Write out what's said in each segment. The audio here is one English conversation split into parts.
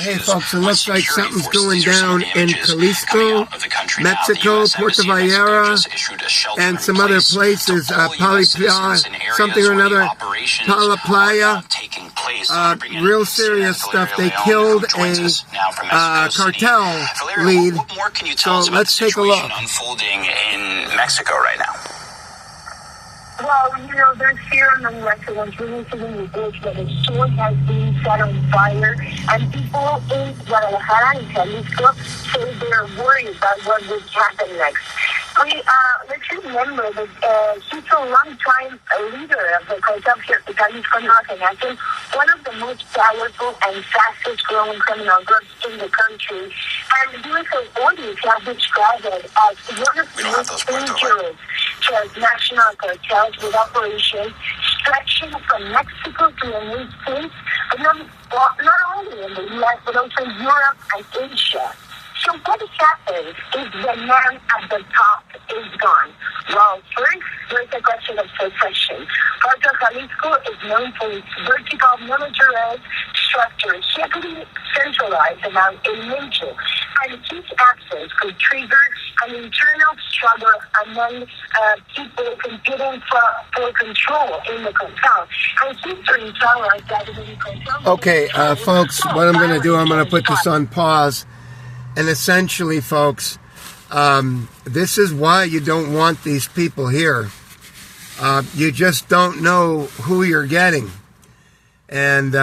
Hey folks, it looks like something's going down in Jalisco, Mexico, Puerto Vallarta, and some other places, something or another, Playa. Real serious stuff. They killed a cartel lead. So let's take a look. Unfolding in Mexico right now. Well, there's fear among residents. We need to reports that a store has been set on fire, and people in Guadalajara and Jalisco say they're worried about what would happen next. Let's remember that he's a long-time leader of the Cartel here, Jalisco Norte, one of the most powerful and fastest-growing criminal groups in the country. And U.S. authorities have described it as one of the most dangerous transnational cartels with operations stretching from Mexico to the United States, but not only in the U.S., but also in Europe and Asia. So what has happened is the man at the top is gone. Well, first, there's a question of succession. Cartel Jalisco is known for its vertical militarized structure, heavily centralized around a major, and his absence could trigger an internal struggle among people competing for control in the cartel. And history tells us that in the cartel... Okay, folks, what I'm going to do, I'm going to put this on pause. And essentially, folks, this is why you don't want these people here. You just don't know who you're getting. And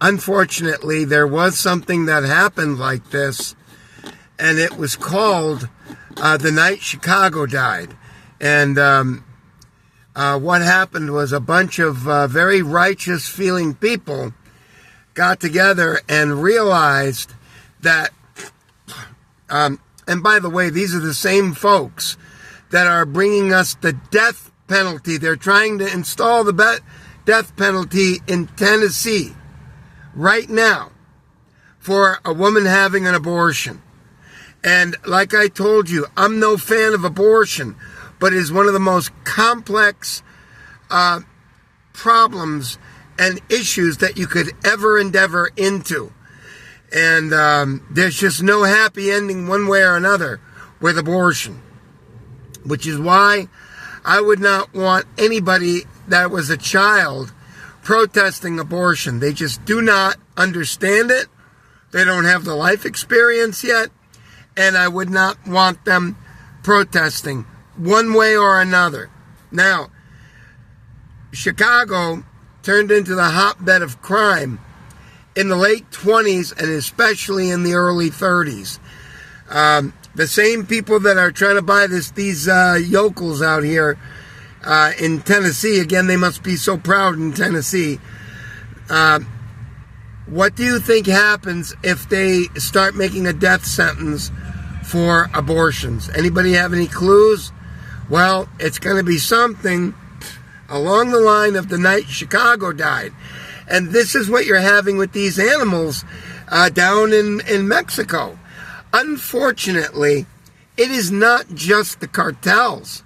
unfortunately, there was something that happened like this, and it was called The Night Chicago Died. And what happened was a bunch of very righteous-feeling people got together and realized that and by the way, these are the same folks that are bringing us the death penalty. They're trying to install the death penalty in Tennessee right now for a woman having an abortion. And like I told you, I'm no fan of abortion, but it is one of the most complex problems and issues that you could ever endeavor into. And there's just no happy ending one way or another with abortion, which is why I would not want anybody that was a child protesting abortion. They just do not understand it. They don't have the life experience yet, and I would not want them protesting one way or another. Now, Chicago turned into the hotbed of crime in the late 20s and especially in the early 30s. The same people that are trying to buy these yokels out here in Tennessee, again, they must be so proud in Tennessee. What do you think happens if they start making a death sentence for abortions? Anybody have any clues? Well, it's going to be something along the line of The Night Chicago Died. And this is what you're having with these animals down in Mexico. Unfortunately, it is not just the cartels.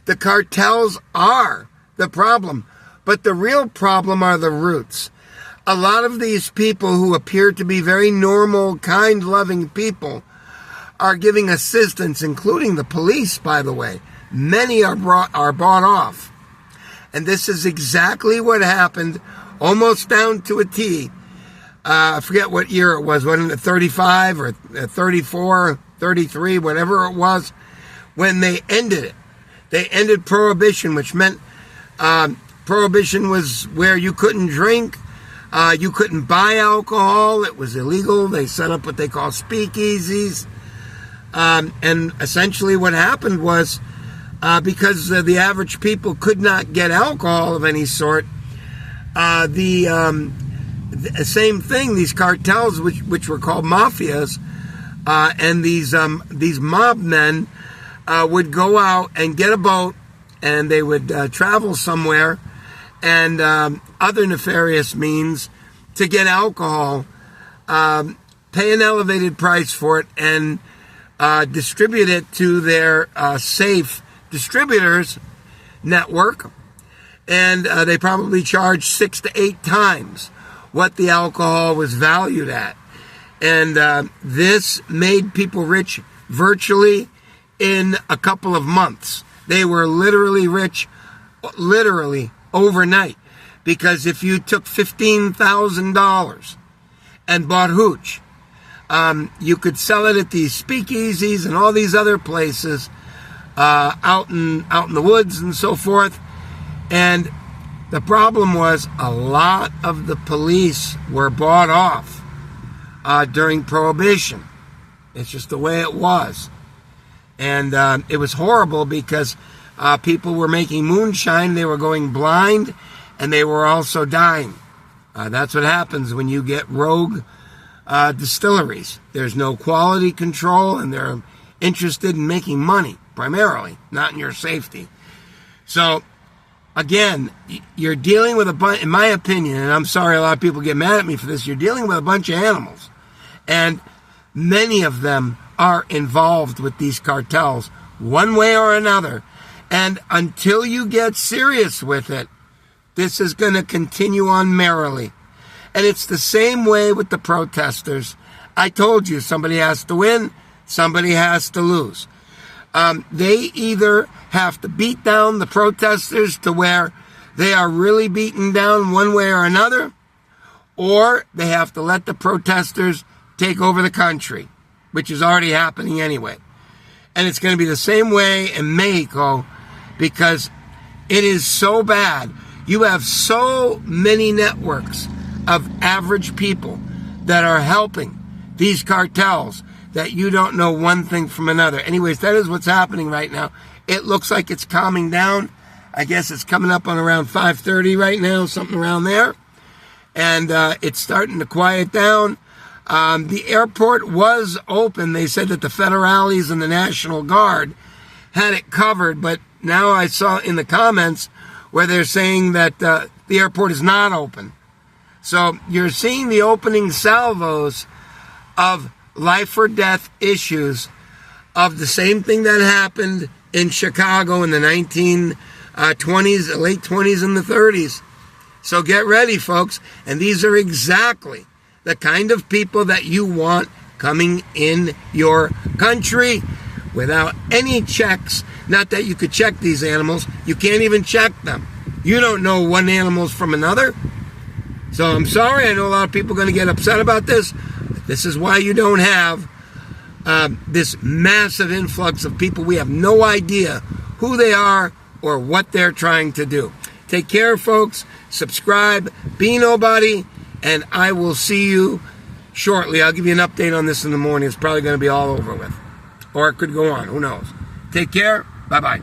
The cartels are the problem, but the real problem are the roots. A lot of these people who appear to be very normal, kind, loving people are giving assistance, including the police, by the way. Many are bought off. And this is exactly what happened almost down to a T. I forget what year it was, wasn't it 35 or 34, 33, whatever it was, when they ended it. They ended prohibition, which meant prohibition was where you couldn't drink, you couldn't buy alcohol, it was illegal. They set up what they call speakeasies. And essentially what happened was, because the average people could not get alcohol of any sort, the same thing, these cartels, which were called mafias, and these mob men would go out and get a boat, and they would travel somewhere, and other nefarious means to get alcohol, pay an elevated price for it, and distribute it to their safe distributors network. And they probably charged 6 to 8 times what the alcohol was valued at. And this made people rich virtually in a couple of months. They were literally rich, literally overnight. Because if you took $15,000 and bought hooch, you could sell it at these speakeasies and all these other places out in the woods and so forth. And the problem was a lot of the police were bought off during Prohibition. It's just the way it was. And it was horrible because people were making moonshine, they were going blind, and they were also dying. That's what happens when you get rogue distilleries. There's no quality control, and they're interested in making money, primarily, not in your safety. So, again, you're dealing with a bunch, in my opinion, and I'm sorry a lot of people get mad at me for this, you're dealing with a bunch of animals. And many of them are involved with these cartels, one way or another. And until you get serious with it, this is going to continue on merrily. And it's the same way with the protesters. I told you, somebody has to win, somebody has to lose. They either have to beat down the protesters to where they are really beaten down one way or another, or they have to let the protesters take over the country, which is already happening anyway. And it's going to be the same way in Mexico, because it is so bad. You have so many networks of average people that are helping these cartels that you don't know one thing from another. Anyways, that is what's happening right now. It looks like it's calming down. I guess it's coming up on around 5:30 right now, something around there. And it's starting to quiet down. The airport was open. They said that the federalis and the National Guard had it covered, but now I saw in the comments where they're saying that the airport is not open. So you're seeing the opening salvos of life or death issues of the same thing that happened in Chicago in the 1920s, late 20s and the 30s. So get ready, folks. And these are exactly the kind of people that you want coming in your country without any checks. Not that you could check these animals. You can't even check them. You don't know one animal's from another. So I'm sorry. I know a lot of people are going to get upset about this. This is why you don't have this massive influx of people. We have no idea who they are or what they're trying to do. Take care, folks. Subscribe. Be nobody. And I will see you shortly. I'll give you an update on this in the morning. It's probably going to be all over with. Or it could go on. Who knows? Take care. Bye-bye.